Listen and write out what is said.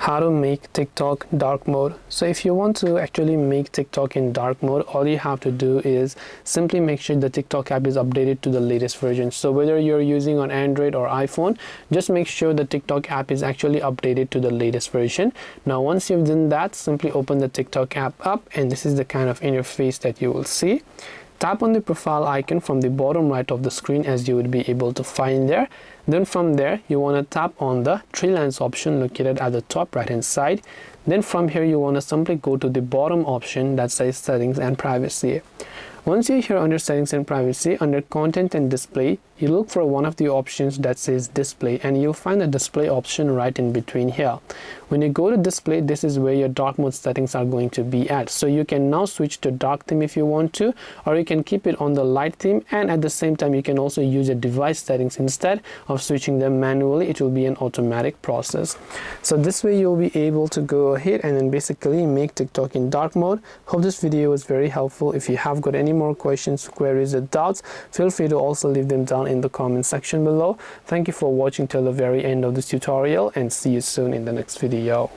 how to make TikTok dark mode. So if you want to actually make TikTok in dark mode, all you have to do is simply make sure the TikTok app is updated to the latest version. So whether you're using on Android or iPhone, just make sure the TikTok app is actually updated to the latest version. Now once you've done that, simply open the TikTok app up, and this is the kind of interface that you will see. Tap on the profile icon from the bottom right of the screen, as you would be able to find there. Then from there, you want to tap on the three lines option located at the top right hand side. Then from here, you want to simply go to the bottom option that says settings and privacy. Once you're here under settings and privacy, under content and display, you look for one of the options that says display, and you'll find the display option right in between here. When you go to display, this is where your dark mode settings are going to be at. So you can now switch to dark theme if you want to, or you can keep it on the light theme, and at the same time you can also use your device settings instead of switching them manually. It will be an automatic process. So this way you'll be able to go ahead and then basically make TikTok in dark mode. Hope this video was very helpful. If you have got any more questions, queries or doubts, feel free to also leave them down in the comment section below. Thank you for watching till the very end of this tutorial, and see you soon in the next video.